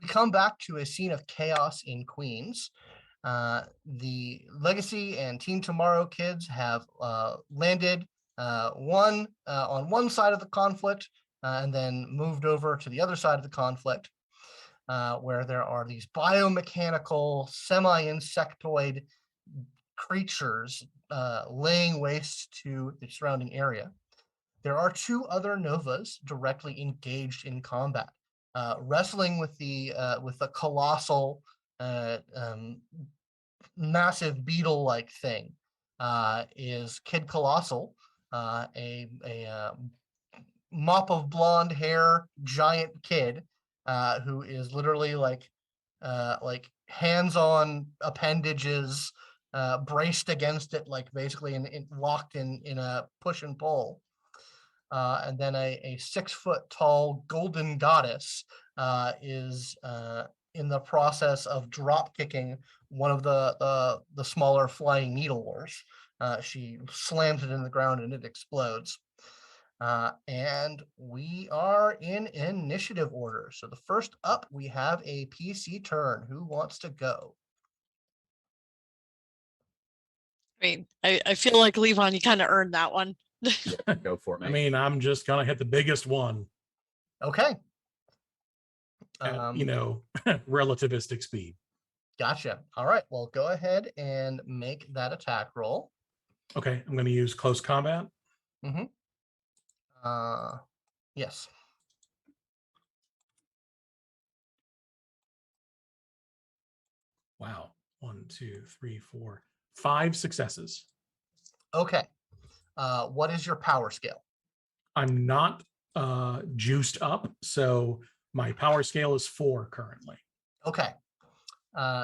come back to a scene of chaos in Queens. The Legacy and Team Tomorrow kids have landed, one on one side of the conflict, and then moved over to the other side of the conflict, where there are these biomechanical, semi-insectoid creatures laying waste to the surrounding area. There are two other Novas directly engaged in combat, wrestling with the colossal, massive beetle-like thing. Is Kid Colossal, a mop of blonde hair giant kid, who is literally like hands-on appendages, braced against it, like basically locked in a push and pull. And then a 6 foot tall golden goddess is in the process of drop kicking one of the smaller flying needlewars. She slams it in the ground and it explodes. And we are in initiative order. So the first up, we have a PC turn. Who wants to go? I mean, I feel like Levon, you kind of earned that one. Yeah, go for me. I mean, I'm just gonna hit the biggest one. Okay. At, relativistic speed. Gotcha. All right. Well, go ahead and make that attack roll. Okay, I'm gonna use close combat. Mm-hmm. Yes. Wow. 1, 2, 3, 4, 5 successes. Okay. What is your power scale? I'm not juiced up, so my power scale is 4 currently. Okay.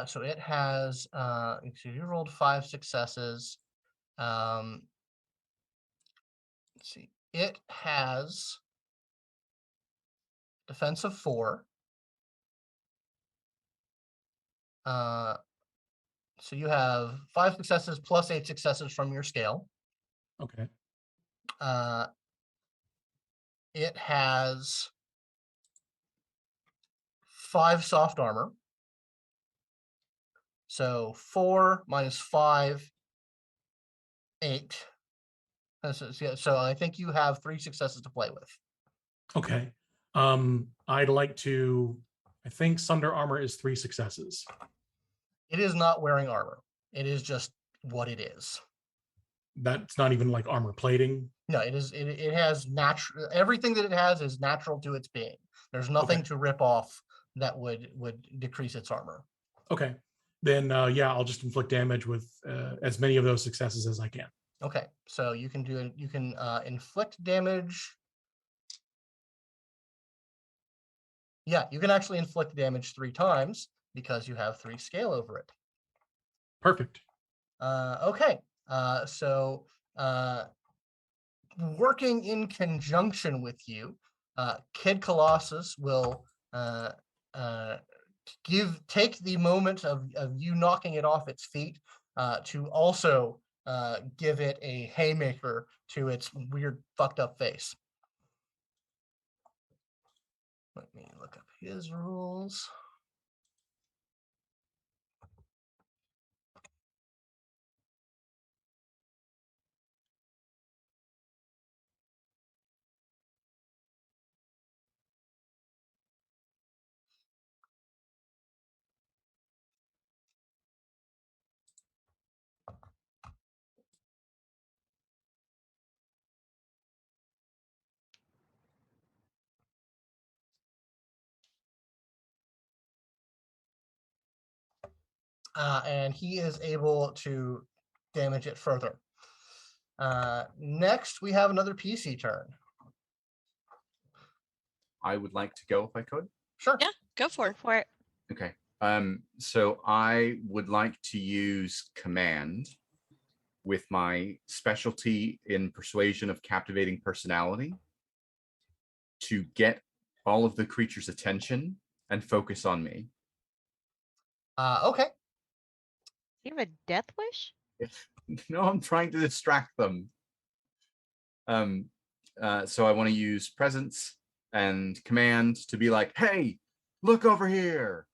So it has, so you rolled 5 successes. Let's see. It has defense of 4. So you have 5 successes plus 8 successes from your scale. Okay. It has 5 soft armor. So 4 minus 5, 8. So I think you have 3 successes to play with. Okay. I'd like to. I think Sunder armor is 3 successes. It is not wearing armor. It is just what it is. That's not even like armor plating. No, it is. It has natural. Everything that it has is natural to its being. There's nothing to rip off that would decrease its armor. Okay. Then yeah, I'll just inflict damage with as many of those successes as I can. Okay, so you can inflict damage. Yeah, you can actually inflict damage 3 times because you have 3 scale over it. Perfect. Okay, so working in conjunction with you, Kid Colossus will take the moment of you knocking it off its feet to also give it a haymaker to its weird fucked up face. Let me look up his rules. And he is able to damage it further. Next, we have another PC turn. I would like to go if I could. Sure. Yeah, go for it. Okay. So I would like to use command with my specialty in persuasion of captivating personality to get all of the creature's attention and focus on me. Okay. You have a death wish? No, I'm trying to distract them. So I want to use presence and command to be like, hey, Look over here.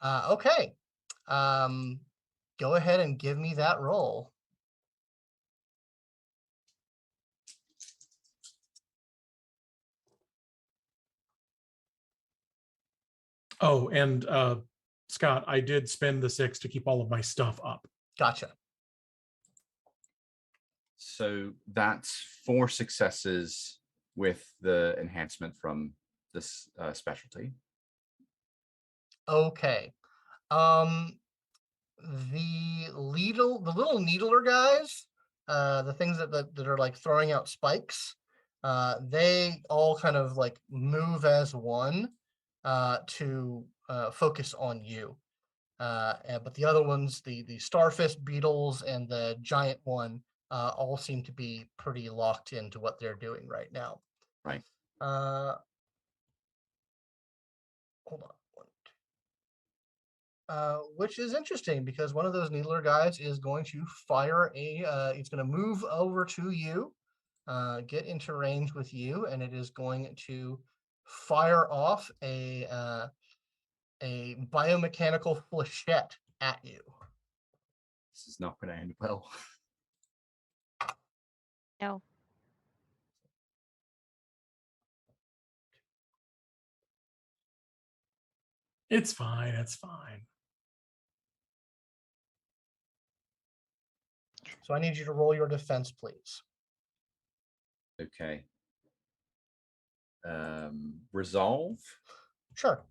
Okay. Go ahead and give me that roll. Oh, and Scott, I did spend the 6 to keep all of my stuff up. Gotcha. So that's 4 successes with the enhancement from this specialty. Okay. The little needler guys, the things that are like throwing out spikes, they all kind of like move as one to focus on you. But the other ones, the starfish beetles and the giant one, all seem to be pretty locked into what they're doing right now. Right. Hold on. Which is interesting because one of those needler guys is going to fire it's going to move over to you, get into range with you, and it is going to fire off a biomechanical flechette at you. This is not going to end well. No. It's fine. It's fine. So I need you to roll your defense, please. Okay. Resolve. Sure.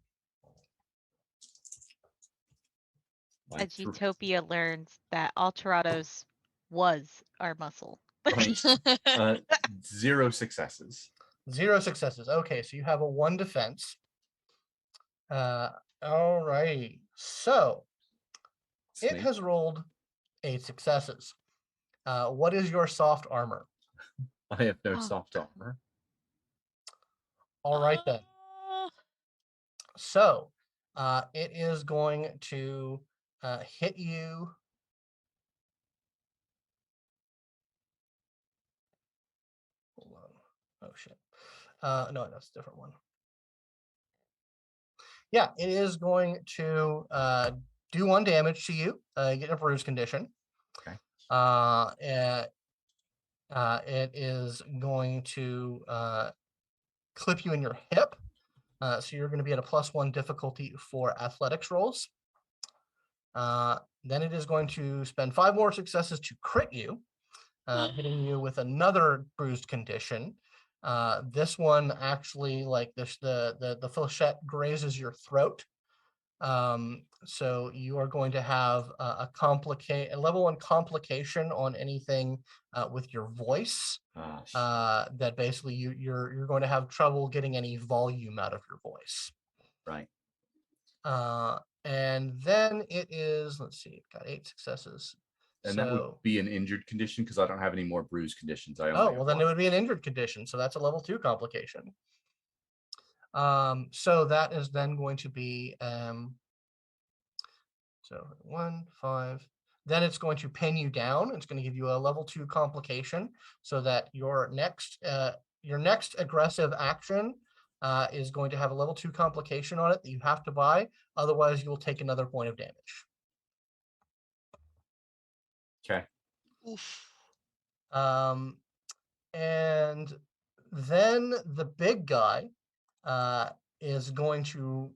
Like As Utopia learns that Aterrados was our muscle. right. 0 successes. 0 successes. Okay, so you have a 1 defense. All right. So it Snake. has rolled 8 successes. What is your soft armor? I have no Oh. soft armor. All right then. So it is going to hit you. Hold on. Oh shit. No, that's a different one. Yeah, it is going to do 1 damage to you. Get a bruise condition. Okay. It is going to clip you in your hip. So you're going to be at a +1 difficulty for athletics rolls. Then it is going to spend 5 more successes to crit you, hitting you with another bruised condition. This one actually, like this, the flechette grazes your throat. So you are going to have a level 1 complication on anything with your voice. That basically you're going to have trouble getting any volume out of your voice. Right. And then it is, let's see, got 8 successes. And that would be an injured condition because I don't have any more bruise conditions. I only Oh, have well, then 1. it would be an injured condition. So that's a level 2 complication. So that is then going to be so 1, 5. Then it's going to pin you down. It's going to give you a level 2 complication so that your next aggressive action is going to have a level 2 complication on it that you have to buy. Otherwise, you will take another point of damage. Okay. Oof. And then the big guy is going to,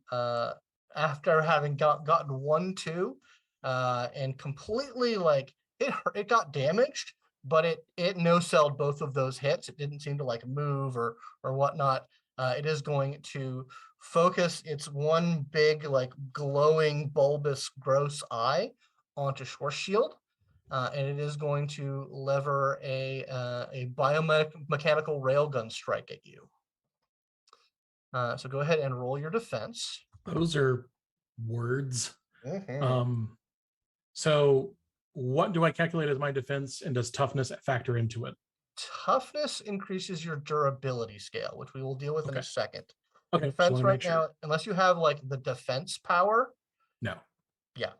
after having gotten 1, 2, and completely like it got damaged, but it no-selled both of those hits. It didn't seem to like move or whatnot. It is going to focus its 1 big like glowing bulbous gross eye onto Schwarzschild. And it is going to lever a biomechanical railgun strike at you. So go ahead and roll your defense. Those are words. Mhm. So what do I calculate as my defense, and does toughness factor into it? Toughness increases your durability scale, which we will deal with in a Okay. second. Your Okay, just defense wanna right make sure. now, unless you have like the defense power. No. Yeah.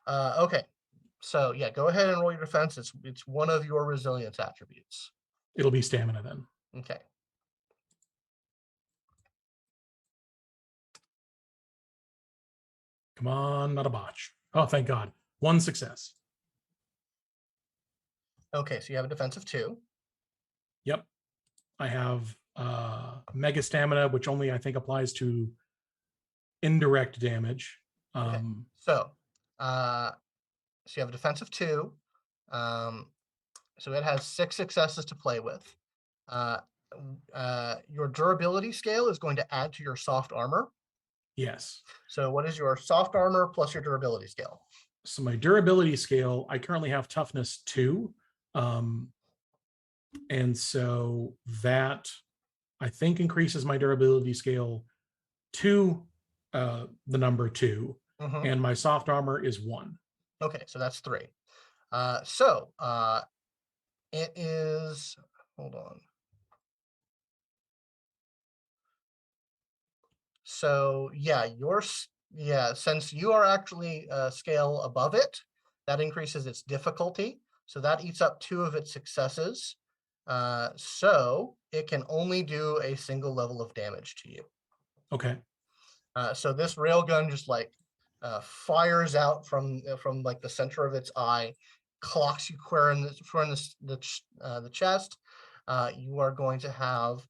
Okay. So yeah, go ahead and roll your defense. It's one of your resilience attributes. It'll be stamina then. Okay. Come on, not a botch. Oh, thank God. 1 success. Okay, so you have a defense of 2. Yep. I have mega stamina, which only I think applies to indirect damage. Okay. So you have a defense of 2. So it has 6 successes to play with. Your durability scale is going to add to your soft armor. Yes. So what is your soft armor plus your durability scale? So my durability scale, I currently have toughness 2. And so that I think increases my durability scale to the number 2. Mhm. And my soft armor is 1. Okay, so that's 3. It is, hold on. So yeah, since you are actually a scale above it, that increases its difficulty. So that eats up 2 of its successes. So it can only do a single level of damage to you. Okay. So this railgun just like fires out from like the center of its eye, clocks you square in the chest. You are going to have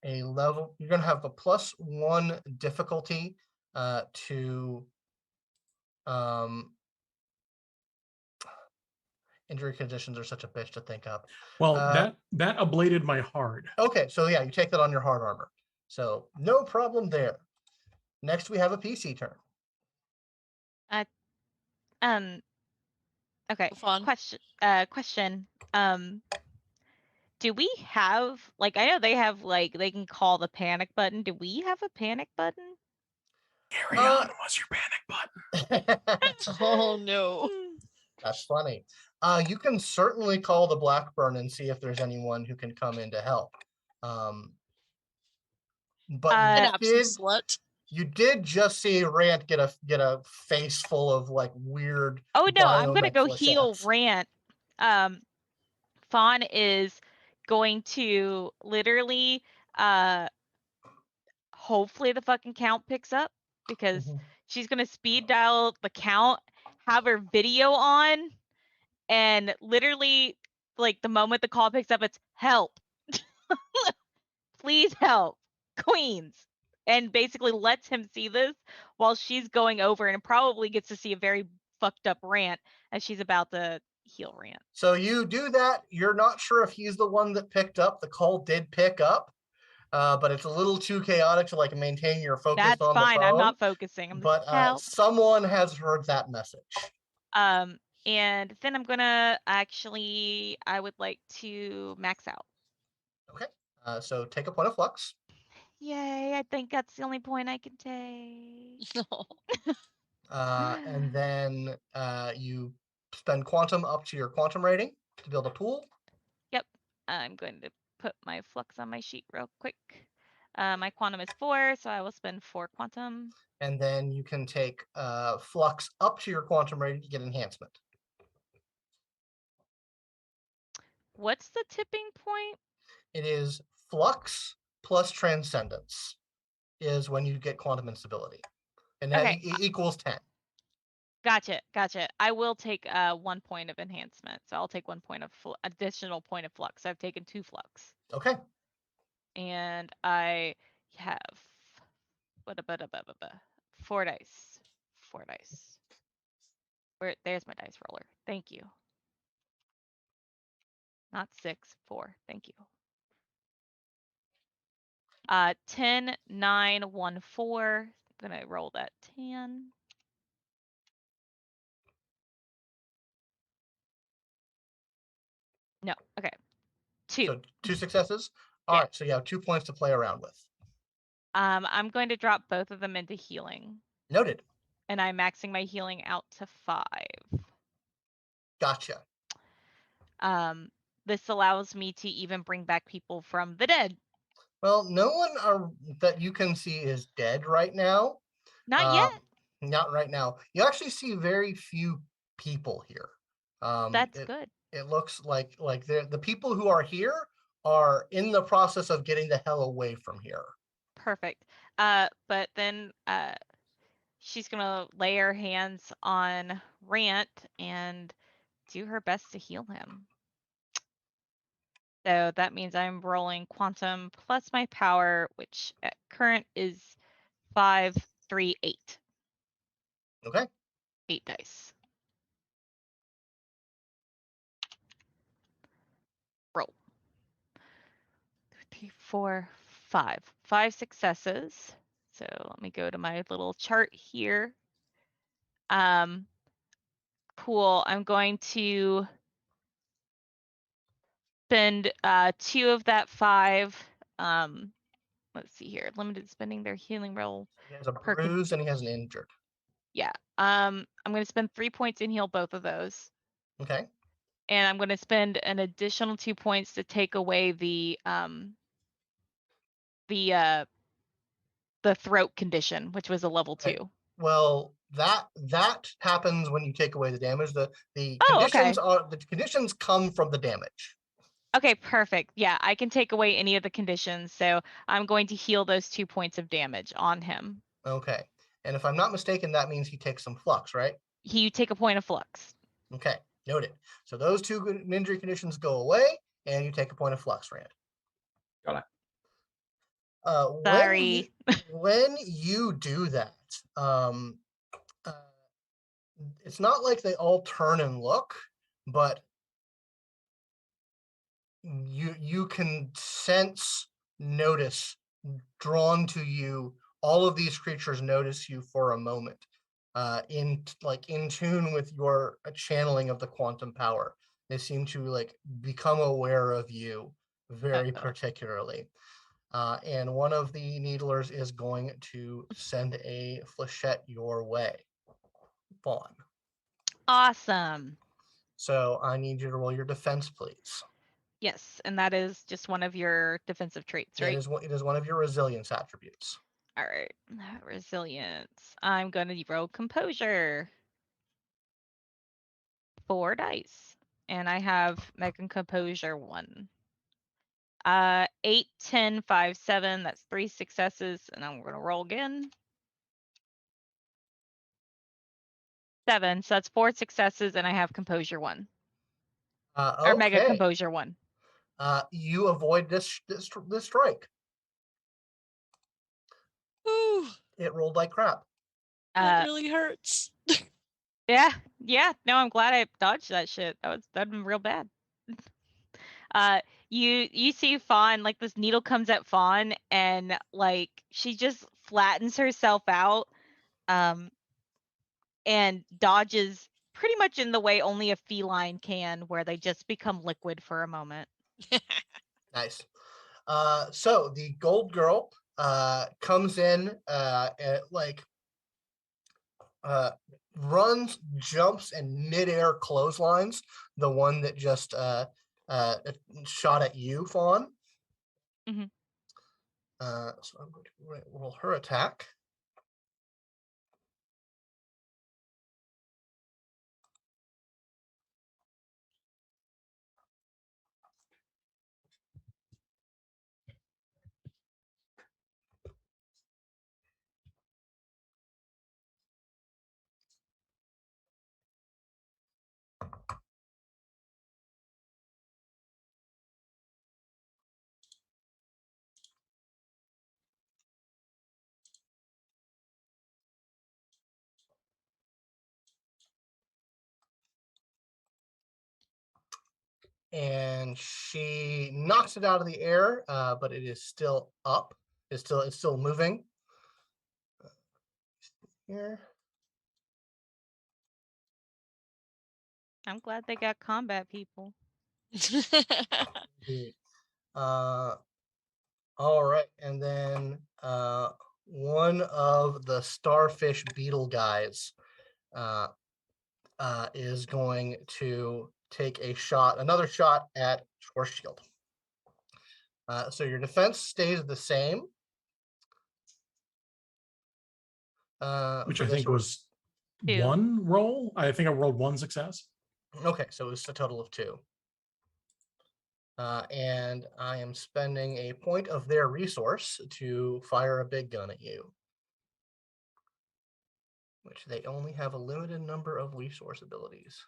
a level. You're going to have a +1 difficulty to injury conditions are such a bitch to think of. Well, that ablated my hard. Okay, so yeah, you take that on your hard armor. So no problem there. Next, we have a PC turn. Okay. Fawn. Question. Do we have, like, I know they have, like, they can call the panic button. Do we have a panic button? Carry on was your panic button. Oh no. That's funny. You can certainly call the Blackburn and see if there's anyone who can come in to help. But An Uh, absent slut. you did just see Rant get a face full of like weird. Oh no, I'm gonna go biomech heal flechette. Rant. Fawn is going to literally hopefully the fucking count picks up, because Mhm. she's gonna speed dial the count, have her video on, and literally, like, the moment the call picks up, it's help. Please help, Queens. And basically lets him see this while she's going over, and probably gets to see a very fucked up Rant as she's about to heal Rant. So you do that. You're not sure if he's the one that picked up. The call did pick up, but it's a little too chaotic to like maintain your focus That's on fine. the phone. I'm not focusing. I'm But help. someone has heard that message. And then I'm gonna actually, I would like to max out. Okay. So take a point of flux. Yay, I think that's the only point I can take. And then you spend quantum up to your quantum rating to build a pool. Yep. I'm going to put my flux on my sheet real quick. My quantum is 4, so I will spend 4 quantum. And then you can take flux up to your quantum rating to get enhancement. What's the tipping point? It is flux plus transcendence is when you get quantum instability. And that Okay. equals 10. Gotcha. I will take 1 point of enhancement. So I'll take 1 point of additional point of flux. I've taken 2 flux. Okay. And I have 4 dice. 4 dice. There's my dice roller. Thank you. Not 6, 4. Thank you. 10, 9, 1, 4. Then I roll that 10. No, okay. 2. So 2 successes. All right. So you have 2 points to play around with. I'm going to drop both of them into healing. Noted. And I'm maxing my healing out to 5. Gotcha. This allows me to even bring back people from the dead. Well, no one that you can see is dead right now. Not yet. Not right now. You actually see very few people here. That's good. It looks like the people who are here are in the process of getting the hell away from here. Perfect. But then she's gonna lay her hands on Rant and do her best to heal him. So that means I'm rolling quantum plus my power, which at current is 5, 3, 8. Okay. 8 dice. Roll. 3, 4, 5. 5 successes. So let me go to my little chart here. Cool. I'm going to spend 2 of that 5. Let's see here. Limited spending their healing roll. He has a Per bruise and he has an injured. Yeah. I'm going to spend 3 points and heal both of those. Okay. And I'm going to spend an additional 2 points to take away the throat condition, which was a level Okay. 2. Well, that happens when you take away the damage. The Oh, okay. conditions come from the damage. Okay, perfect. Yeah, I can take away any of the conditions. So I'm going to heal those 2 points of damage on him. Okay. And if I'm not mistaken, that means he takes some flux, right? You take a point of flux. Okay, noted. So those 2 injury conditions go away, and you take a point of flux, Rand. Got it. Sorry. When you do that, it's not like they all turn and look, but you can sense, notice, drawn to you. All of these creatures notice you for a moment, in tune with your channeling of the quantum power. They seem to become aware of you very Uh-oh. particularly. And one of the needlers is going to send a flechette your way, Fawn. Awesome. So I need you to roll your defense, please. Yes, and that is just one of your defensive traits, right? It is one of your resilience attributes. All right. Resilience. I'm going to roll composure. 4 dice. And I have Mega Composure 1. 8, 10, 5, 7. That's 3 successes. And I'm going to roll again. 7. So that's 4 successes. And I have Composure 1. Or Mega Okay. Composure 1. You avoid this strike. Ooh, It rolled like crap. that really hurts. Yeah. No, I'm glad I dodged that shit. That'd been real bad. You see Fawn, like this needle comes at Fawn and like she just flattens herself out and dodges pretty much in the way only a feline can, where they just become liquid for a moment. Nice. So the gold girl comes in runs, jumps, and midair clotheslines the one that just shot at you, Fawn. Mhm. So I'm going to roll her attack. And she knocks it out of the air, but it is still up. It's still moving. Here. I'm glad they got combat people. Indeed. All right, and then one of the starfish beetle guys is going to take another shot at Schwarzschild. So your defense stays the same. Which for I this think one. was 2. 1 roll. I think I rolled 1 success. Okay, so it's a total of 2. And I am spending a point of their resource to fire a big gun at you. which they only have a limited number of resource abilities.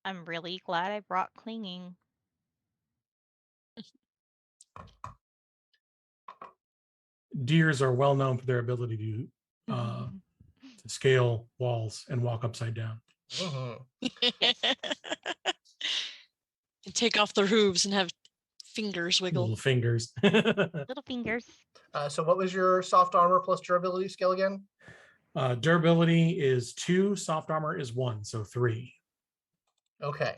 I'm really glad I brought clinging. Deers are well known for their ability to scale walls and walk upside down. Mhm. And take off their hooves and have fingers wiggle. Little fingers. Little fingers. So what was your soft armor plus durability skill again? Durability is 2, soft armor is 1, so 3. Okay.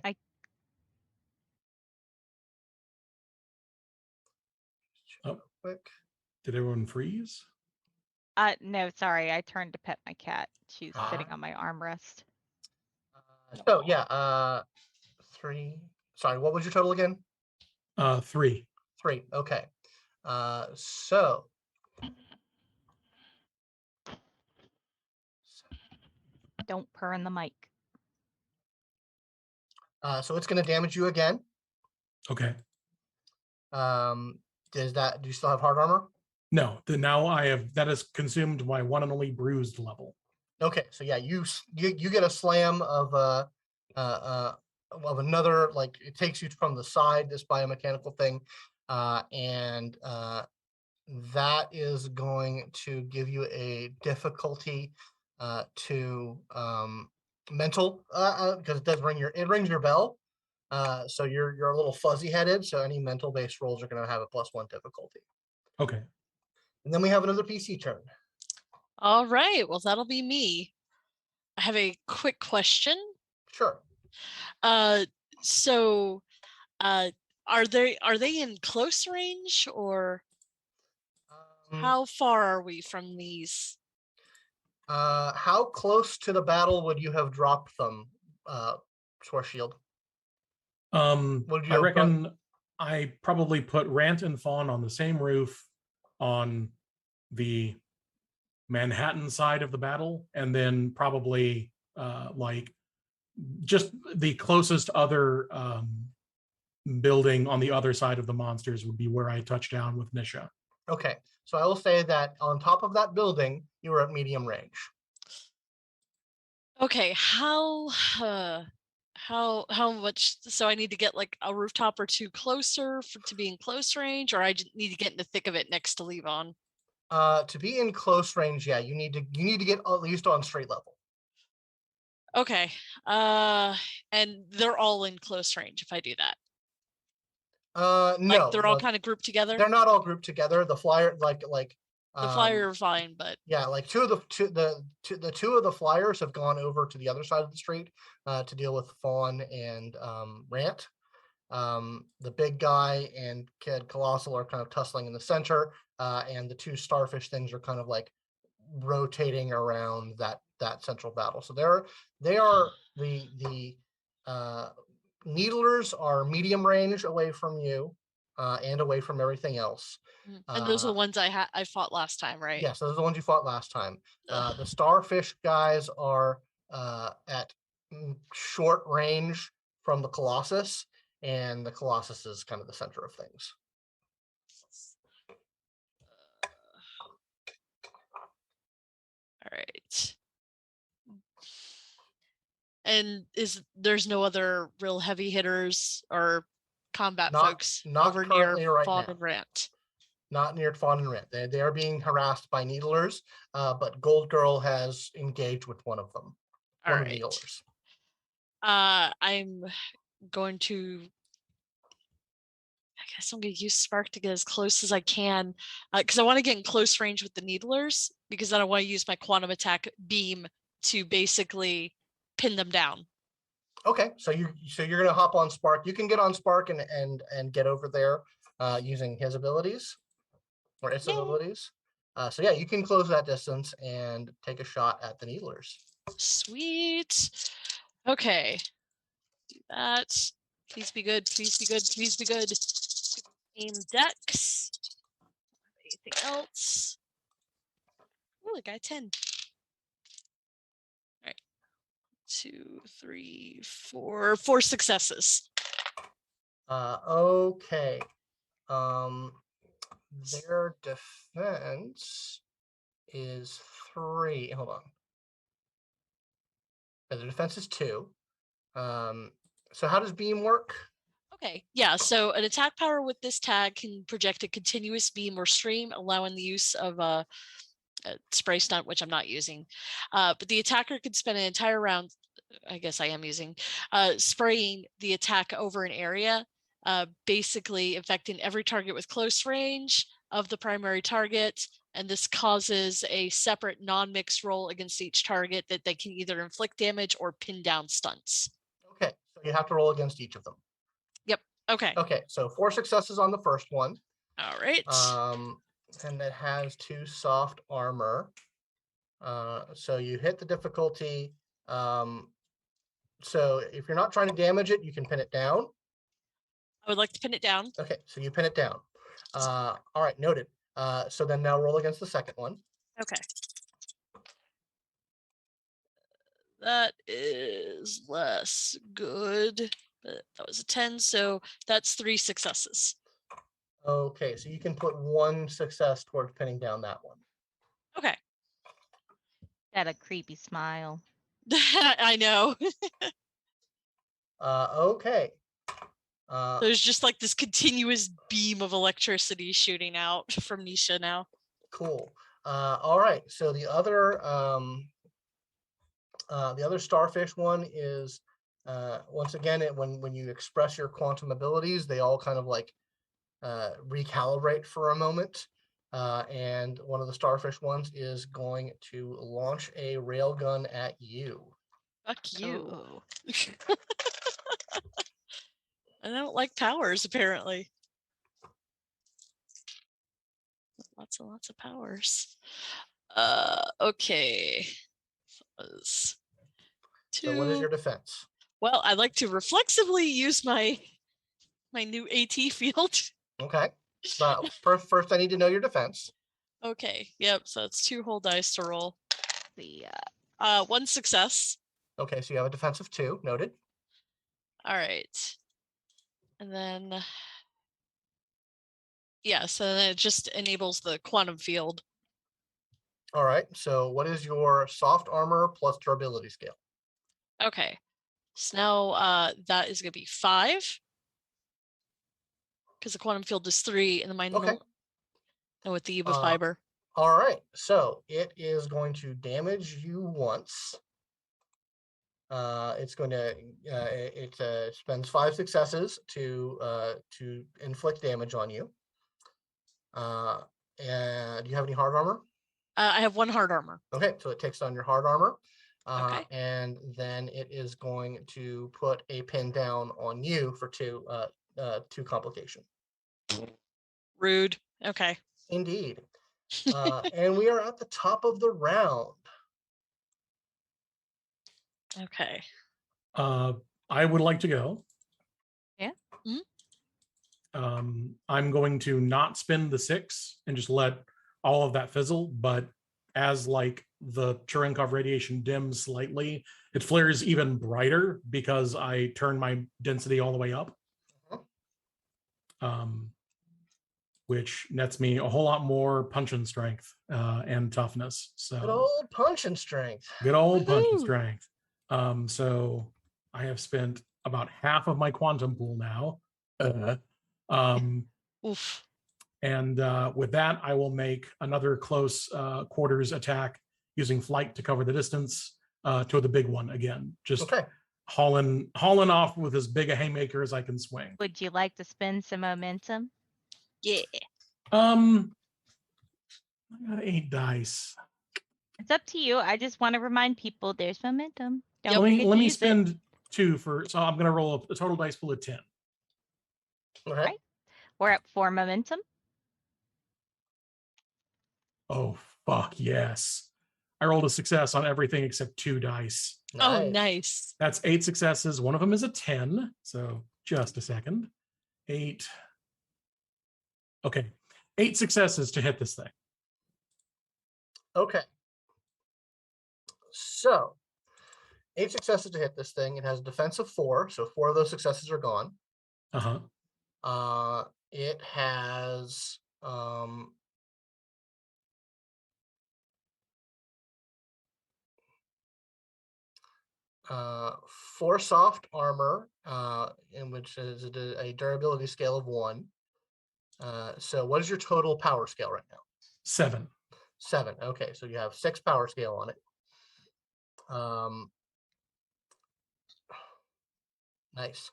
Oh. Quick. Did everyone freeze? No, sorry. I turned to pet my cat. She's sitting Ah. on my armrest. So yeah, 3. Sorry, what was your total again? 3. 3. Okay. So Don't purr in the mic. so it's going to damage you again. Okay. Do you still have hard armor? No, now I have, that has consumed my one and only bruised level. Okay, so yeah, you get a slam of another, like it takes you from the side, this biomechanical thing, and that is going to give you a difficulty to mental because it rings your bell. So you're a little fuzzy headed. So any mental based rolls are going to have a +1 difficulty. Okay. And then we have another PC turn. All right. Well, that'll be me. I have a quick question. Sure. So, are they in close range, or how far are we from these? How close to the battle would you have dropped them, Schwarzschild? I reckon I probably put Rant and Fawn on the same roof on the Manhattan side of the battle, and then probably like just the closest other building on the other side of the monsters would be where I touch down with Nisha. Okay, so I will say that on top of that building, you were at medium range. Okay, how much? So I need to get like a rooftop or two closer to be in close range, or I just need to get in the thick of it next to Levon? To be in close range, yeah, you need to get at least on street level. Okay, and they're all in close range if I do that. No, like they're all kind of grouped together. They're not all grouped together. The flyer, the flyer are fine, but yeah, like two of the flyers have gone over to the other side of the street to deal with Fawn and Rant. The big guy and Kid Colossal are kind of tussling in the center, and the two starfish things are kind of like rotating around that central battle. So they are the needlers are medium range away from you and away from everything else. And those are the ones I fought last time, right? Yes, those are the ones you fought last time. The starfish guys are at short range from the Colossus, and the Colossus is kind of the center of things. All right. And there's no other real heavy hitters or combat folks over near Fawn and Rant? Not near Fawn and Rant. They are being harassed by needlers, but Gold Girl has engaged with one of them. All right. I'm going to. I guess I'm going to use Spark to get as close as I can, because I want to get in close range with the needlers, because then I want to use my quantum attack beam to basically pin them down. Okay, so you're going to hop on Spark. You can get on Spark and get over there using his abilities or its abilities. So yeah, you can close that distance and take a shot at the needlers. Sweet. Okay. Do that. Please be good. Please be good. Please be good. Aim Dex. Anything else? Oh, I got 10. All right. 2, 3, 4. 4 successes. Okay. their defense is 3. Hold on. The defense is 2. So how does beam work? Okay, yeah, so an attack power with this tag can project a continuous beam or stream, allowing the use of a spray stunt, which I'm not using. But the attacker can spend an entire round, I guess I am using, spraying the attack over an area, basically affecting every target with close range of the primary target. And this causes a separate non-mixed roll against each target that they can either inflict damage or pin down stunts. Okay, so you have to roll against each of them. Yep. Okay. Okay, so 4 successes on the first one. All right. And it has 2 soft armor. So you hit the difficulty. So if you're not trying to damage it, you can pin it down. I would like to pin it down. Okay, so you pin it down. All right, noted. So then now roll against the second one. Okay. That is less good, but that was a 10, so that's 3 successes. Okay, so you can put 1 success towards pinning down that one. Okay. Got a creepy smile. I know. Okay. There's just like this continuous beam of electricity shooting out from Nisha now. Cool. All right. So the other starfish one is once again when you express your quantum abilities, they all kind of like recalibrate for a moment. And one of the starfish ones is going to launch a railgun at you. Fuck you. Oh. I don't like powers, apparently. Lots and lots of powers. Okay. So what is your defense? Well, I'd like to reflexively use my new AT field. Okay. But first I need to know your defense. Okay. Yep. So it's 2 whole dice to roll. The 1 success. Okay, so you have a defense of 2. Noted. All right. And then, yeah, so then it just enables the quantum field. All right. So what is your soft armor plus durability scale? Okay. So now that is going to be 5. Because the quantum field is 3 and the mind Okay. and with the Yuba fiber. All right. So it is going to damage you once. It's going to it spends 5 successes to inflict damage on you. And do you have any hard armor? I have 1 hard armor. Okay, so it takes on your hard armor. Okay. And then it is going to put a pin down on you for 2 complication. Rude. Okay. Indeed. And we are at the top of the round. Okay. I would like to go. Yeah. I'm going to not spend the 6 and just let all of that fizzle, but as like the Cherenkov radiation dims slightly, it flares even brighter because I turn my density all the way up. Which nets me a whole lot more punch and strength and toughness. So Good old punch and strength. good old punch and Woohoo! strength. So I have spent about half of my quantum pool now. Oof. And with that, I will make another close quarters attack using flight to cover the distance to the big one again. Just Okay. hauling off with as big a haymaker as I can swing. Would you like to spend some momentum? Yeah. I got 8 dice. It's up to you. I just want to remind people there's momentum. Don't Let forget to me use it. spend 2 for. So I'm going to roll a total dice pool of 10. Okay. Right. We're at 4 momentum. Oh fuck yes! I rolled a success on everything except 2 dice. Oh, Nice. nice. That's 8 successes. One of them is a 10. So just a second. 8. Okay. 8 successes to hit this thing. Okay. So 8 successes to hit this thing. It has a defense of 4, so 4 of those successes are gone. Uh-huh. It has 4 soft armor, in which is a durability scale of 1. So what is your total power scale right now? 7. 7. Okay, so you have 6 power scale on it. Nice.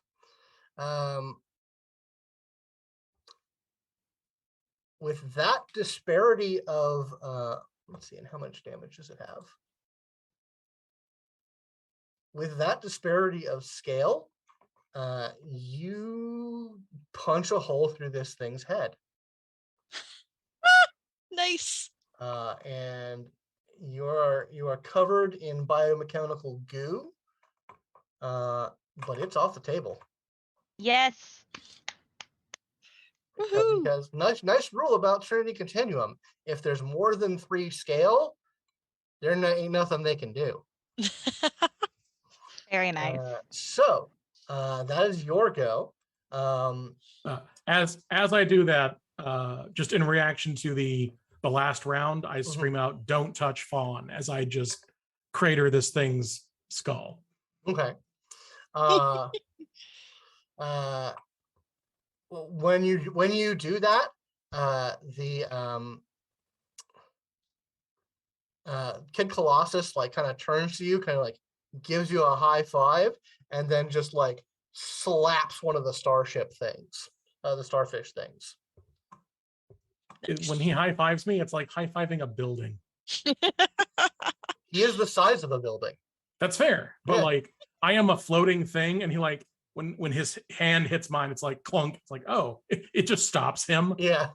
With that disparity of, let's see, and how much damage does it have? With that disparity of scale, you punch a hole through this thing's head. Nice. And you are covered in biomechanical goo, but it's off the table. Yes. Woohoo. Because nice rule about Trinity Continuum. If there's more than 3 scale, there ain't nothing they can do. Very nice. So that is your go. As I do that, just in reaction to the last round, I scream out, "Don't touch Fawn," as I just crater this thing's skull. Okay. When you do that, the Kid Colossus like kind of turns to you, kind of like gives you a high five, and then just like slaps one of the starship things, the starfish things. When he high fives me, it's like high fiving a building. He is the size of a building. That's fair, but Yeah. like I am a floating thing, and he like when his hand hits mine, it's like clunk. It's like, oh, it just stops him. Yeah.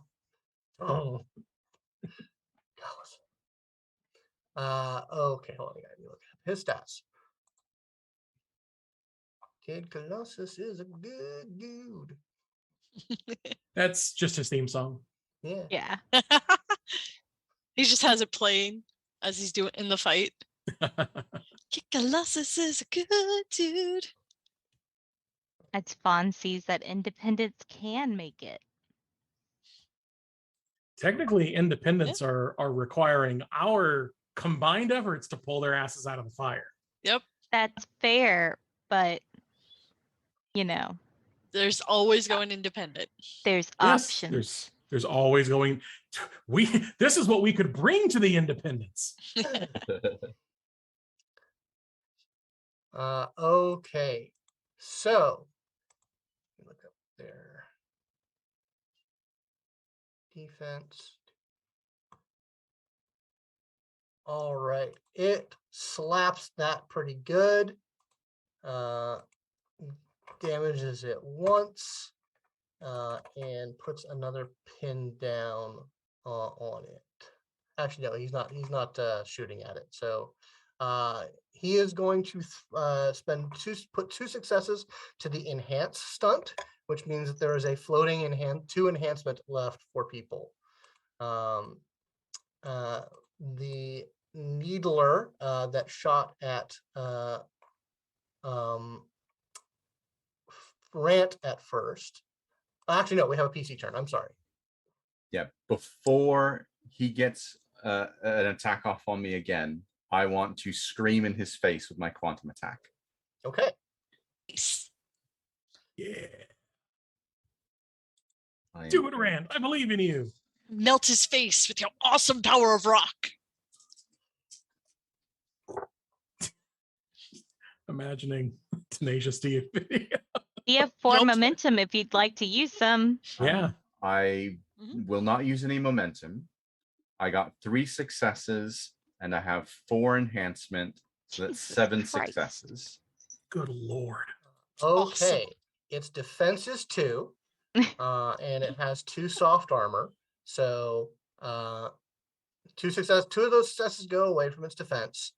Oh. Okay, hold on. I gotta look at his stats. Kid Colossus is a good dude. That's just his theme song. Yeah. Yeah. He just has it playing as he's doing in the fight. Colossus is a good dude. As Fawn sees that independence can make it. Technically, independents are requiring our combined efforts to pull their asses out of the fire. Yep. That's fair, but you know, There's always going independent. there's Yes, options. there's always going. This is what we could bring to the independents. Okay. So look up there. Defense. All right. It slaps that pretty good. Damages it once, and puts another pin down on it. Actually, no, he's not shooting at it. So he is going to put 2 successes to the enhance stunt, which means that there is a floating 2 enhancement left for people. The needler that shot at Rant at first. Actually, no, we have a PC turn. I'm sorry. Yeah, before he gets an attack off on me again, I want to scream in his face with my quantum attack. Okay. Yeah. I Do am- it, Rand. I believe in you. Melt his face with your awesome power of rock. Imagining Tenacious D video. You have 4 Nope. momentum if you'd like to use some. Yeah. I Mhm. will not use any momentum. I got 3 successes and I have 4 enhancement, so that's Jesus 7 Christ. successes. Good Lord. Okay. Awesome. Its defense is 2, and it has 2 soft armor. So 2 of those successes go away from its defense.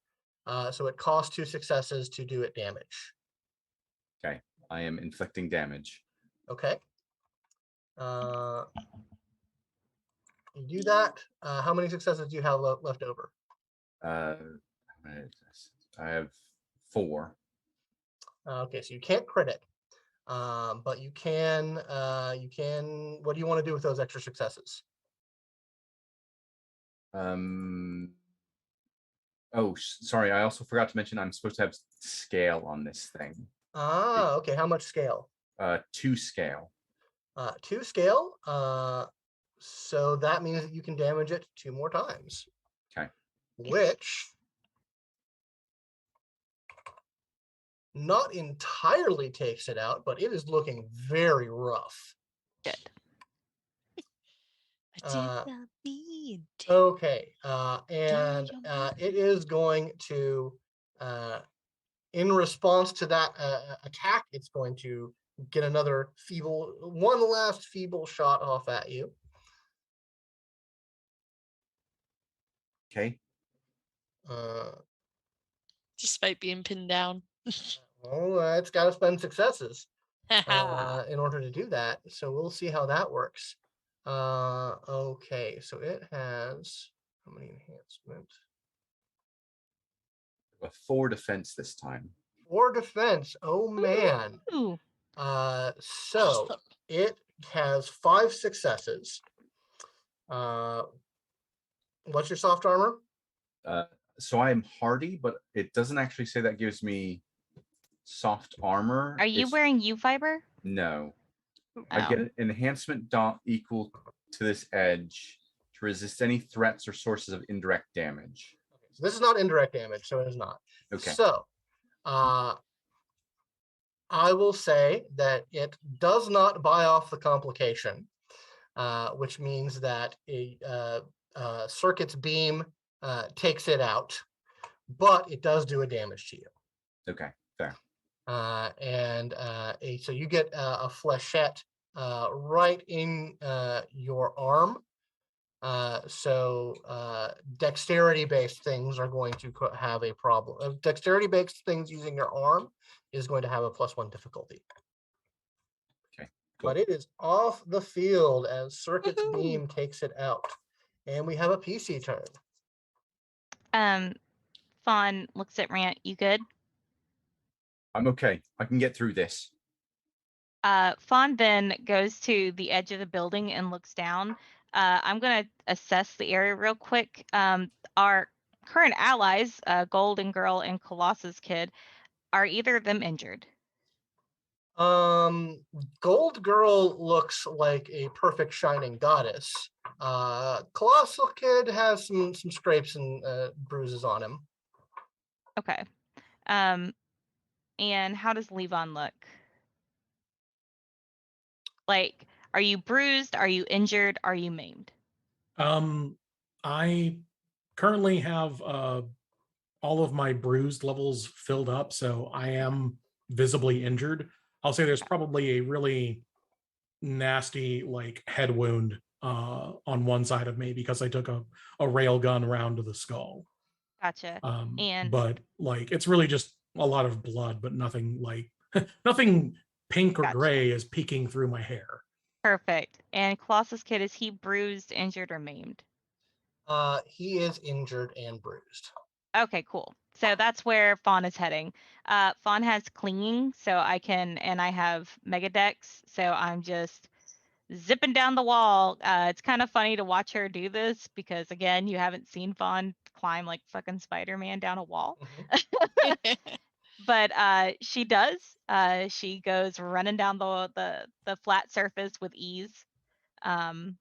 So it costs 2 successes to do it damage. Okay, I am inflicting damage. Okay. You do that. How many successes do you have left over? How many is this? I have 4. Okay, so you can't crit it, but you can. What do you want to do with those extra successes? Oh, sorry. I also forgot to mention I'm supposed to have scale on this thing. Ah, okay. How much scale? 2 scale. 2 scale. So that means that you can damage it 2 more times. Okay. Which not entirely takes it out, but it is looking very rough. Good. I did Uh, not mean to. Okay, and your it is going to, in response to that attack, it's going to get one last feeble shot off at you. Okay. Despite being pinned down. Well, it's got to spend successes Haha. in order to do that. So we'll see how that works. Okay, so it has how many enhancement? A 4 defense this time. 4 defense. Oh man. Ooh. So Awesome. it has 5 successes. What's your soft armor? So I'm hardy, but it doesn't actually say that gives me soft armor. Are you It's- wearing U fiber? No. I Oh. get an enhancement dot equal to this edge to resist any threats or sources of indirect damage. So this is not indirect damage, so it is not. Okay. So I will say that it does not buy off the complication, which means that a circuit's beam takes it out, but it does do a damage to you. Okay. Fair. So you get a flechette right in your arm. Dexterity-based things are going to have a problem. Dexterity-based things using your arm is going to have a +1 difficulty. Okay. But it is off the field as Circuit's Woohoo. beam takes it out. And we have a PC turn. Fawn looks at Rant. You good? I'm okay. I can get through this. Fawn then goes to the edge of the building and looks down. I'm going to assess the area real quick. Our current allies, Golden Girl and Colossus Kid, are either of them injured? Gold Girl looks like a perfect shining goddess. Colossal Kid has some scrapes and bruises on him. Okay. And how does Levon look? Like, are you bruised? Are you injured? Are you maimed? I currently have all of my bruised levels filled up, so I am visibly injured. I'll say there's probably a really nasty like head wound on one side of me because I took a rail gun round to the skull. Gotcha. And But like it's really just a lot of blood, but nothing like nothing pink or Gotcha. gray is peeking through my hair. perfect. And Colossus Kid, is he bruised, injured, or maimed? He is injured and bruised. Okay, cool. So that's where Fawn is heading. Fawn has clinging, so I have Mega Dex, so I'm just zipping down the wall. It's kind of funny to watch her do this because again, you haven't seen Fawn climb like fucking Spider-Man down a wall. Mhm. But she does. She goes running down the flat surface with ease. And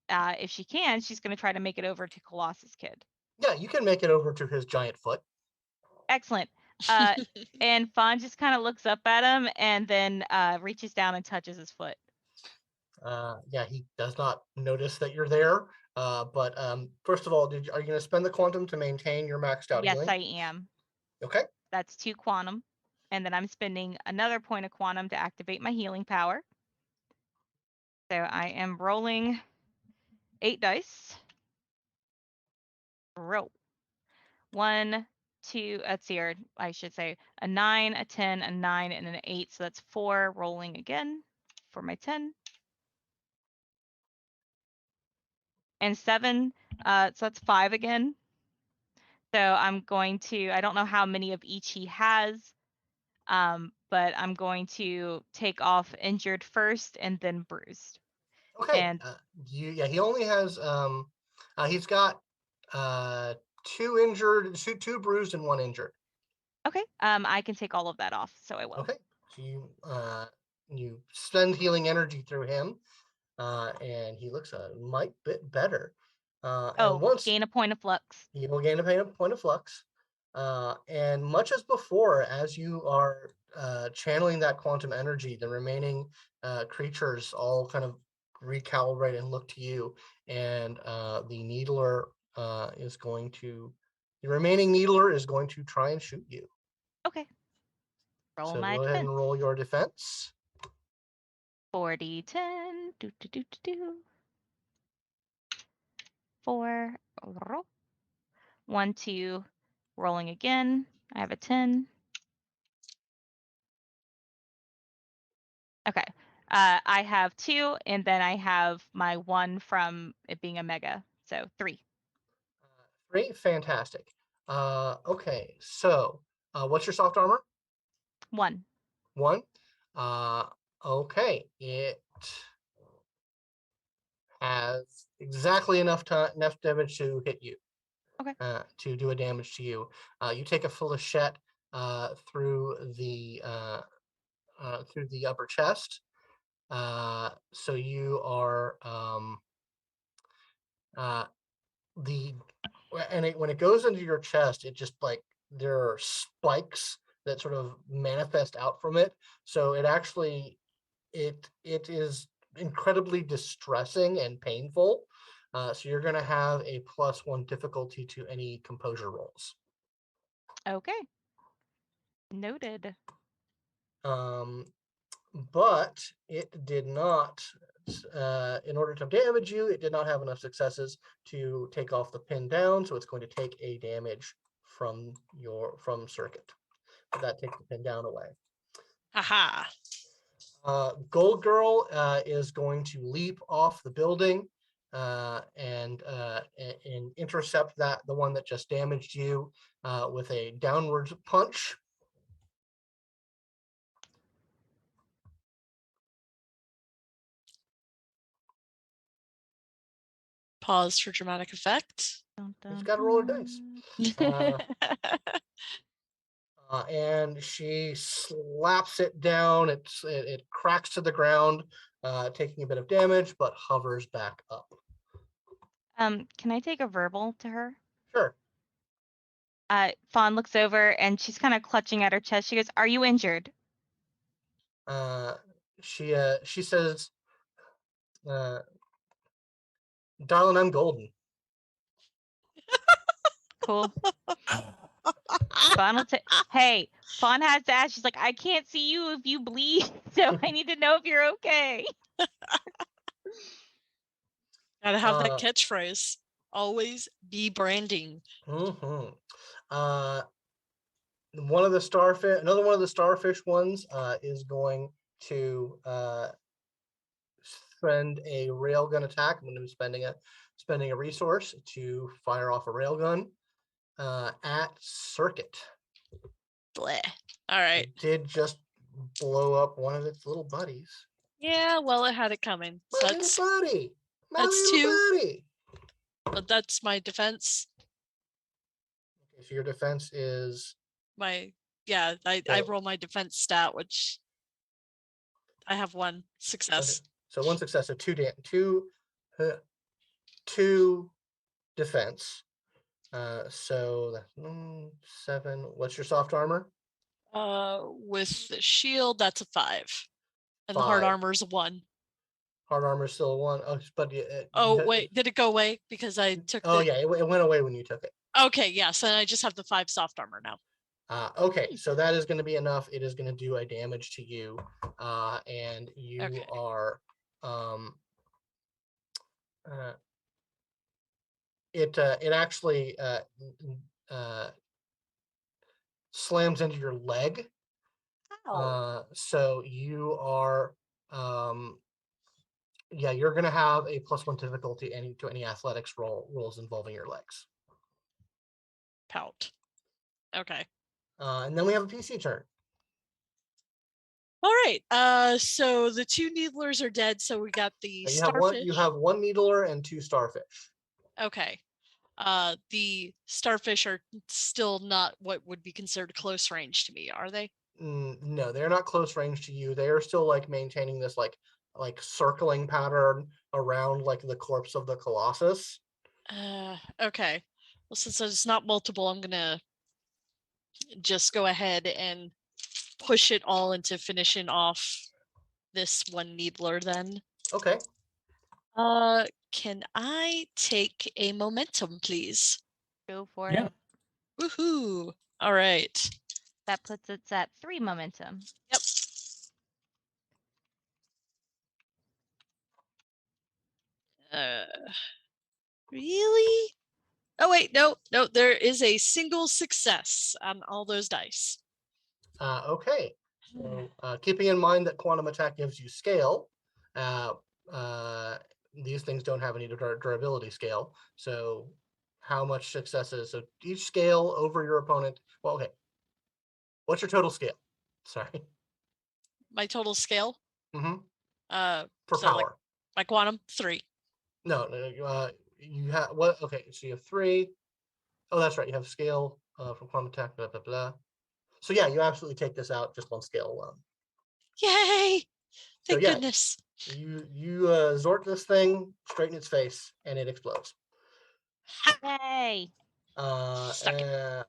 if she can, she's going to try to make it over to Colossus Kid. Yeah, you can make it over to his giant foot. Excellent. And Fawn just kind of looks up at him and then reaches down and touches his foot. Yeah, he does not notice that you're there. But first of all, are you going to spend the quantum to maintain your maxed out Yes, healing? I am. Okay. That's 2 quantum. And then I'm spending another point of quantum to activate my healing power. So I am rolling 8 dice. Roll. 1, 2, let's see, or I should say a 9, a 10, a 9, and an 8. So that's 4 rolling again for my 10. And 7, so that's 5 again. So I'm going to, I don't know how many of each he has, but I'm going to take off injured first and then bruised. Okay. And He only has He's got 2 injured, 2 bruised, and 1 injured. Okay. I can take all of that off, so I will. Okay, so you spend healing energy through him, and he looks a mite bit better. And Oh, once gain a point of flux. you will gain a point of flux, and much as before, as you are channeling that quantum energy, the remaining creatures all kind of recalibrate and look to you, and the needler is going to, the remaining needler is going to try and shoot you. Okay. Roll So my go ahead and defense. roll your defense. 40-10. Do, do, do, do, do. 4. Roll. 1, 2. Rolling again. I have a 10. Okay. I have 2, and then I have my 1 from it being a mega. So 3. Great, fantastic. Okay, so what's your soft armor? 1. 1. Okay, it has exactly enough damage to hit you. Okay. To do a damage to you. You take a flechette through the upper chest. So you are when it goes into your chest, it just like there are spikes that sort of manifest out from it. So it actually it is incredibly distressing and painful. So you're going to have a +1 difficulty to any composure rolls. Okay. Noted. But it did not, in order to damage you, it did not have enough successes to take off the pin down. So it's going to take a damage from circuit. But that takes the pin down away. Haha. Gold Girl is going to leap off the building and intercept the one that just damaged you with a downward punch. Pause for dramatic effect. Dun, He's dun, got to roll her dice. dun. And she slaps it down. It cracks to the ground, taking a bit of damage, but hovers back up. Can I take a verbal to her? Sure. Fawn looks over and she's kind of clutching at her chest. She goes, "Are you injured?" She says, "Darling, I'm golden." Cool. Fawn will take. Hey, Fawn has to ask. She's like, "I can't see you if you bleed, so I need to know if you're okay." Gotta have that Uh, catchphrase. Always be branding. Mm-hmm. Another one of the starfish ones is going to spend a railgun attack. I'm going to be spending a resource to fire off a railgun at Circuit. Bleh. All right. It did just blow up one of its little buddies. Yeah, well, it had it coming. So My little buddy. My that's little 2. buddy. But that's my defense. Okay, so your defense is I roll my defense stat, which I have 1 success. okay. So 1 success, so 2 defense. So that's 7. What's your soft armor? With the shield, that's a 5. And the hard 5. armor's a 1. Hard armor is still a 1. Oh, but Wait, did it go away? Because I took yeah, it went away when you took it. Okay, yes, and I just have the 5 soft armor now. Okay, so that is going to be enough. It is going to do a damage to you, and you Okay. are. It actually slams into your leg. So you are. Yeah, you're going to have a +1 difficulty to any athletics rolls involving your legs. Pout. Okay. And then we have a PC turn. All right. So the 2 needlers are dead. So we got the You starfish. have one needler and 2 starfish. Okay. The starfish are still not what would be considered close range to me, are they? No, they're not close range to you. They are still like maintaining this like circling pattern around like the corpse of the Colossus. Okay. Well, since it's not multiple, I'm gonna just go ahead and push it all into finishing off this one needler then. Okay. Can I take a momentum, please? Go for Yeah. it. Woohoo! All right. That puts us at 3 momentum. Yep. Really? Oh wait, no, there is a single success on all those dice. Okay. So keeping in mind that quantum attack gives you scale, these things don't have any durability scale. So how much successes? So each scale over your opponent. Well, okay. What's your total scale? Sorry. My total scale, Mm-hmm. For so like power. my quantum 3. No, you have what? Okay, so you have 3. Oh, that's right. You have scale from quantum attack. Blah blah blah. So yeah, you absolutely take this out just on scale alone. Yay! So Thank yeah, goodness. you zort this thing straight in its face, and it explodes. Yay! Suck it.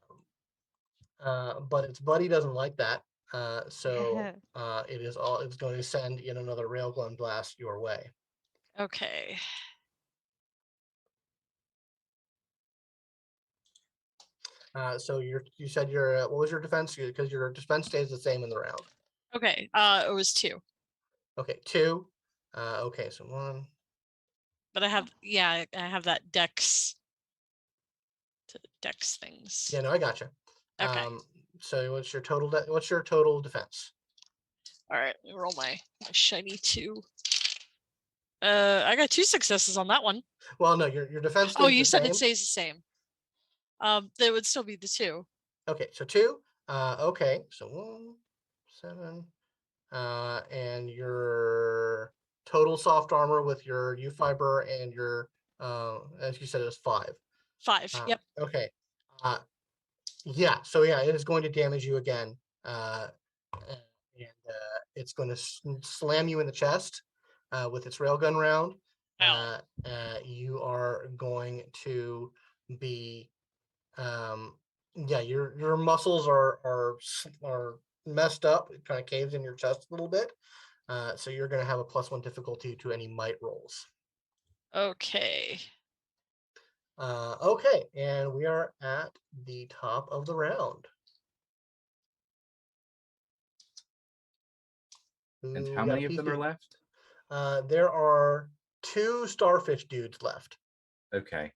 But its buddy doesn't like that. So it's going to send in another railgun blast your way. Okay. So you said your what was your defense? Because your defense stays the same in the round. Okay. It was 2. Okay, 2. Okay, so 1. But I have that dex things. Yeah, no, I got you. Okay. So what's your total? What's your total defense? All right. Let me roll my shiny 2. I got 2 successes on that one. Well, no, your defense. Oh, Stays you the said same. it stays the same. There would still be the 2. Okay, so 2. Okay, so 1, 7. And your total soft armor with your U fiber and your as you said, it was 5. 5. Yep. Okay. Yeah. So yeah, it is going to damage you again, and it's going to slam you in the chest with its railgun round. Ow. You are going to be, yeah, your muscles are messed up. It kind of caves in your chest a little bit. So you're going to have a +1 difficulty to any might rolls. Okay. Okay, and we are at the top of the round. And Ooh, how we got many of them are PC. left? There are 2 starfish dudes left. Okay.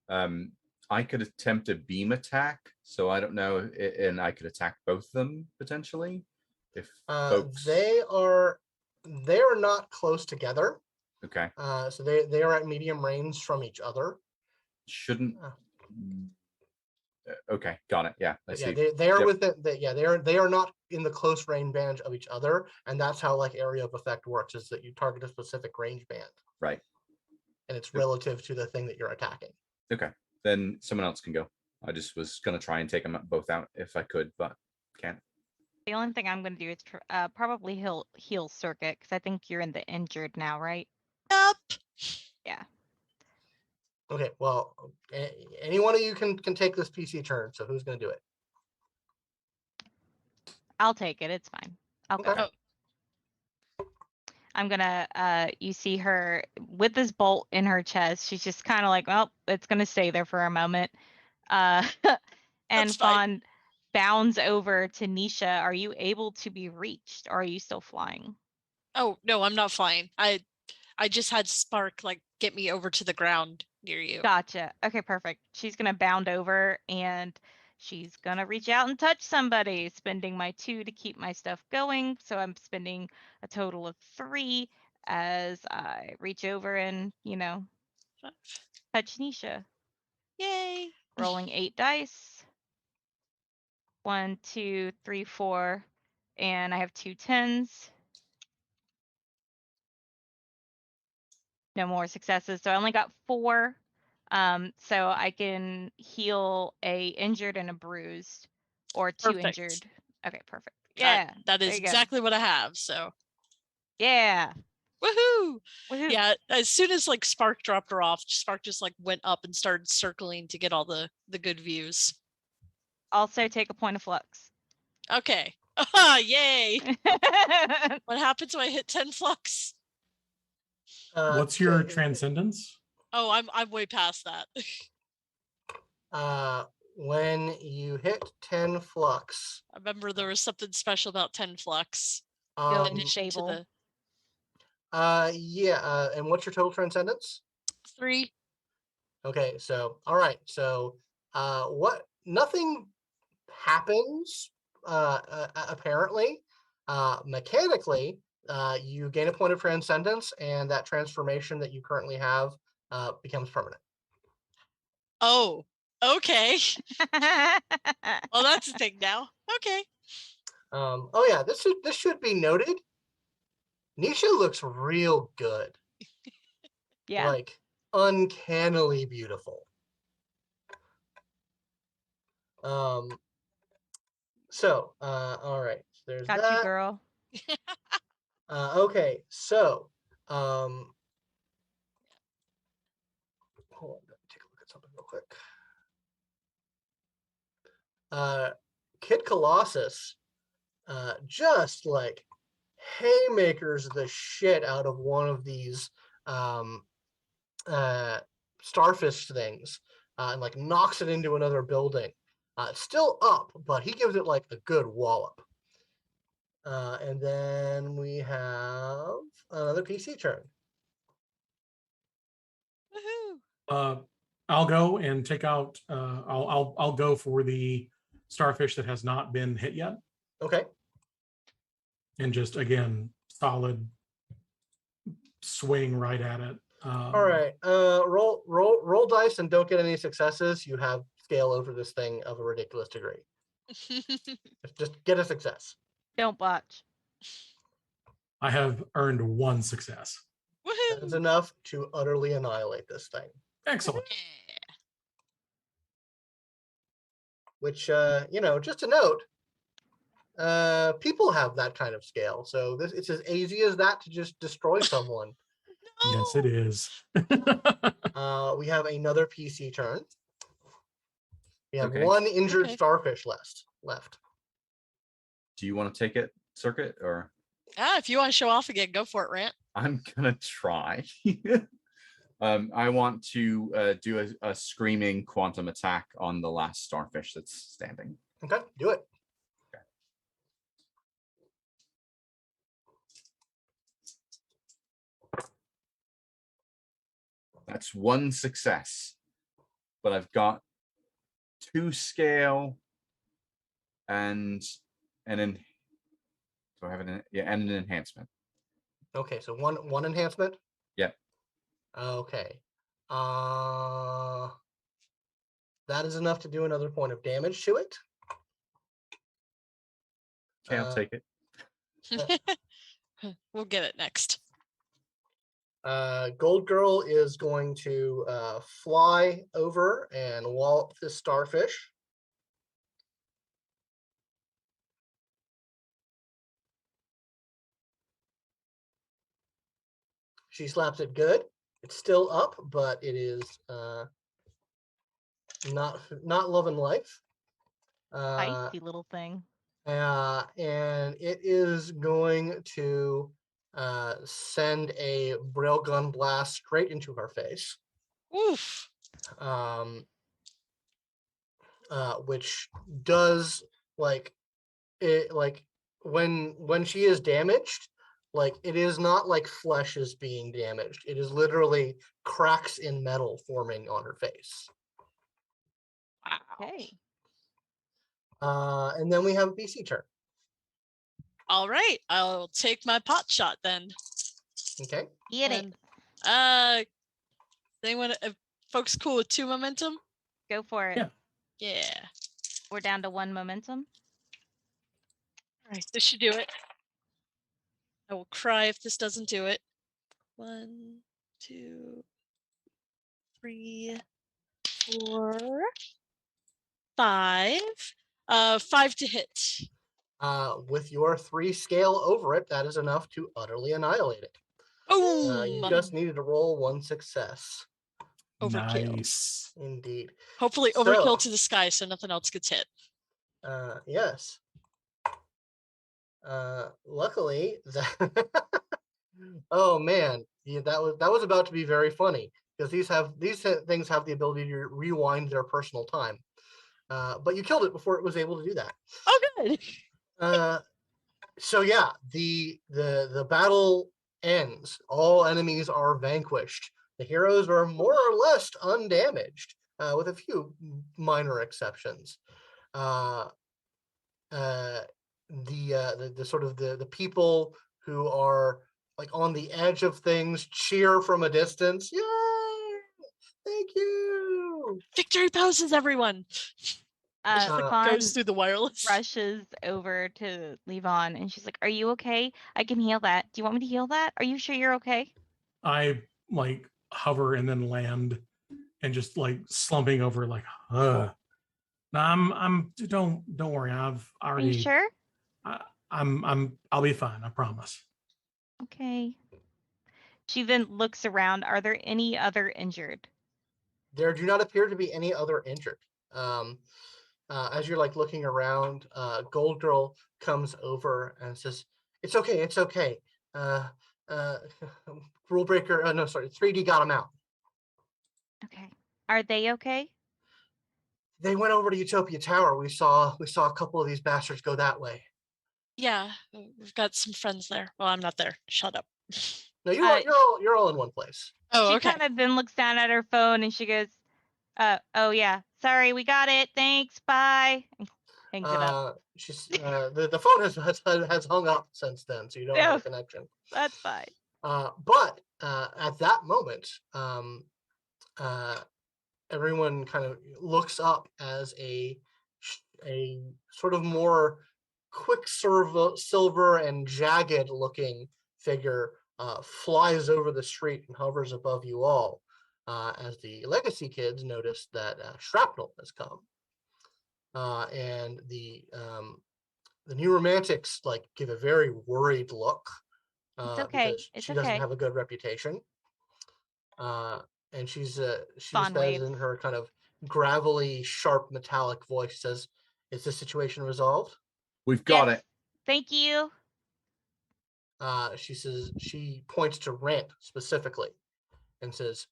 I could attempt a beam attack, so I don't know, and I could attack both of them potentially. If folks, They are not close together. okay, So they are at medium range from each other. shouldn't. Okay, got it. Yeah, I But see. yeah, they are Yep. within. They are not in the close range band of each other, and that's how like area of effect works. Is that you target a specific range band, Right. and it's relative to the thing that you're attacking. Okay, then someone else can go. I just was gonna try and take them both out if I could, but can't. The only thing I'm going to do is probably heal circuit because I think you're in the injured now, right? Yep. Yeah. Okay, well, any one of you can take this PC turn. So who's going to do it? I'll take it. It's fine. I'll go. Okay. I'm gonna you see her with this bolt in her chest. She's just kind of like, well, it's gonna stay there for a moment. And That's fine. Fawn bounds over to Nisha. Are you able to be reached, or are you still flying? Oh no, I'm not flying. I just had Spark like get me over to the ground near you. Gotcha. Okay, perfect. She's gonna bound over and she's gonna reach out and touch somebody, spending my 2 to keep my stuff going. So I'm spending a total of 3 as I reach over and, touch Nisha. Yay. Rolling 8 dice. 1, 2, 3, 4, and I have 2 10s. No more successes. So I only got 4 So I can heal a injured and a bruised, or 2 Perfect. injured. Okay, perfect. Yeah, That there is you go. exactly what I have. So Yeah. woohoo! Woohoo. Yeah, as soon as like Spark dropped her off, Spark just like went up and started circling to get all the good views. Also take a point of flux. Okay. Yay! What happens when I hit 10 flux? What's your Okay, transcendence? Oh, I'm way past that. when you hit 10 flux, I remember there was something special about 10 flux. Go In um, addition to stable. the yeah, and what's your total transcendence? 3. Okay, so all right, so what? Nothing happens. Apparently, mechanically, you gain a point of transcendence, and that transformation that you currently have becomes permanent. Oh, okay. Well, that's a thing now. Okay. Oh yeah, this should be noted. Nisha looks real good, Yeah. like uncannily beautiful. So all right, so there's Got that. you, girl. Okay, so hold on, let me take a look at something real quick. Kid Colossus just like haymakers the shit out of one of these starfish things and like knocks it into another building. It's still up, but he gives it like a good wallop. And then we have another PC turn. Woohoo. I'll go and take out. I'll go for the starfish that has not been hit yet, Okay. and just again solid swing right at it. All right. Roll dice and don't get any successes. You have scale over this thing of a ridiculous degree. Just get a success. Don't botch. I have earned 1 success. That is Woohoo. enough to utterly annihilate this thing. Excellent. Yeah. Which just a note, people have that kind of scale. So it's as easy as that to just destroy someone. Yes, it is. We have another PC turn. We have Okay. one injured Okay. starfish left. Do you want to take it, Circuit, or If you want to show off again, go for it, Rant. I'm gonna try. I want to do a screaming quantum attack on the last starfish that's standing. Okay, do it. That's 1 success, but I've got 2 scale and then do I have an and an enhancement? Okay, so one enhancement. Yep. Okay. That is enough to do another point of damage to it. Okay, I'll take it. We'll get it next. Gold Girl is going to fly over and wallop this starfish. She slaps it good. It's still up, but it is not loving life. Feisty little thing. And it is going to send a railgun blast straight into her face. Oof. Which does like it like when she is damaged, like it is not like flesh is being damaged. It is literally cracks in metal forming on her face. Wow. Okay. And then we have a BC turn. All right. I'll take my pot shot then. Okay. Get it. And, anyone, folks cool with 2 momentum? Go for it. Yeah. Yeah. We're down to 1 momentum. All right. This should do it. I will cry if this doesn't do it. 1, 2, 3, 4, 5. 5 to hit. With your 3 scale over it, that is enough to utterly annihilate it. You Boom! just needed to roll 1 success. Overkill. Nice. Indeed. Hopefully So- overkill to the sky so nothing else gets hit. Yes. Luckily, that oh man, yeah, that was about to be very funny because these things have the ability to rewind their personal time. But you killed it before it was able to do that. Oh, good. So yeah, the battle ends. All enemies are vanquished. The heroes are more or less undamaged, with a few minor exceptions. The sort of the people who are like on the edge of things cheer from a distance. Yay! Thank you. Victory poses, everyone. Fawn Goes through the wireless. rushes over to Levon and she's like, "Are you okay? I can heal that. Do you want me to heal that? Are you sure you're okay?" I like hover and then land and just like slumping over like, no, I'm don't worry. I've Are already you sure? I'll be fine, I promise. Okay. She then looks around. Are there any other injured? There do not appear to be any other injured. As you're like looking around, Gold Girl comes over and says, "It's okay, it's okay. Rule breaker. No, sorry, 3D got him out. Okay. Are they okay? They went over to Utopia Tower. We saw a couple of these bastards go that way. Yeah, we've got some friends there. Well, I'm not there. Shut up. No, Uh, you're all in one place. Oh, She okay. kind of then looks down at her phone and she goes, "Oh yeah, sorry, we got it. Thanks, bye." And hangs it up. She's the phone has hung up since then, so you don't have Yeah. a connection. That's fine. But at that moment, everyone kind of looks up as a sort of more quicksilver and jagged looking figure flies over the street and hovers above you all, as the legacy kids notice that shrapnel has come, and the new romantics like give a very worried look, It's okay. because It's she doesn't okay. have a good reputation. And she Fawn says waves. in her kind of gravelly, sharp, metallic voice, says, "Is this situation resolved?" We've got Yes. it. Thank you. She says, she points to Rant specifically and says,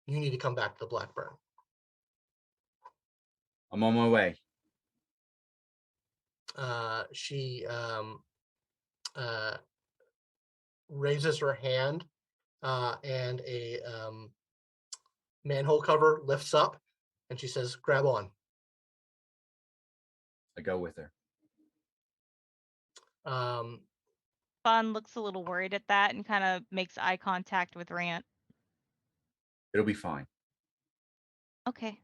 "You need to come back to the Blackburn." I'm on my way. She raises her hand, and a manhole cover lifts up, and she says, "Grab on." I go with her. Um, Fawn looks a little worried at that and kind of makes eye contact with Rant. It'll be fine. Okay.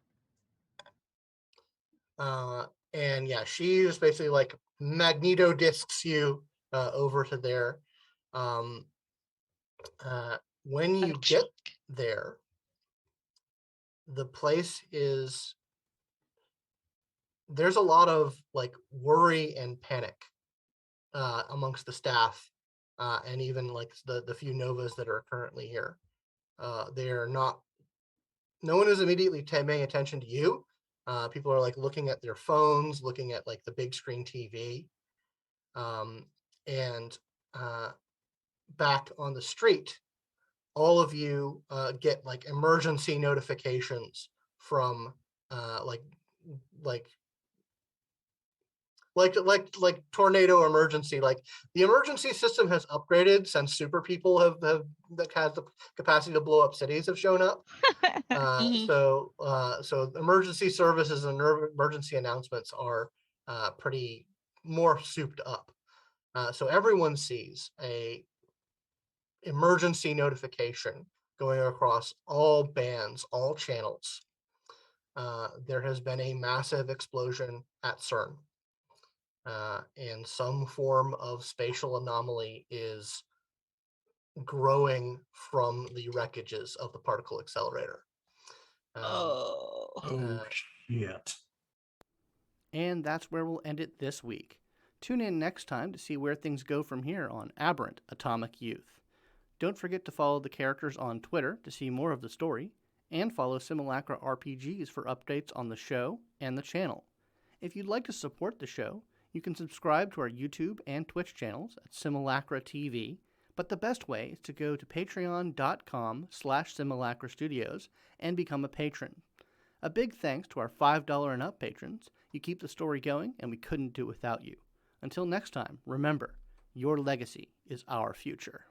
And yeah, she just basically like magneto discs you over to there. When you get there, the place is, there's a lot of like worry and panic amongst the staff, and even like the few novas that are currently here. They're not, no one is immediately paying attention to you. People are like looking at their phones, looking at like the big screen TV. And back on the street, all of you get like emergency notifications from like tornado emergency. Like the emergency system has upgraded since super people have that has the capacity to blow up cities have shown up. So emergency services and emergency announcements are pretty more souped up. So everyone sees a emergency notification going across all bands, all channels. There has been a massive explosion at CERN, and some form of spatial anomaly is growing from the wreckages of the particle accelerator. Oh. Oh, shit. And that's where we'll end it this week. Tune in next time to see where things go from here on Aberrant Atomic Youth. Don't forget to follow the characters on Twitter to see more of the story, and follow Simulacra RPGs for updates on the show and the channel. If you'd like to support the show, you can subscribe to our YouTube and Twitch channels at Simulacra TV, but the best way is to go to patreon.com/Simulacra Studios and become a patron. A big thanks to our $5 and up patrons. You keep the story going, and we couldn't do it without you. Until next time, remember, your legacy is our future.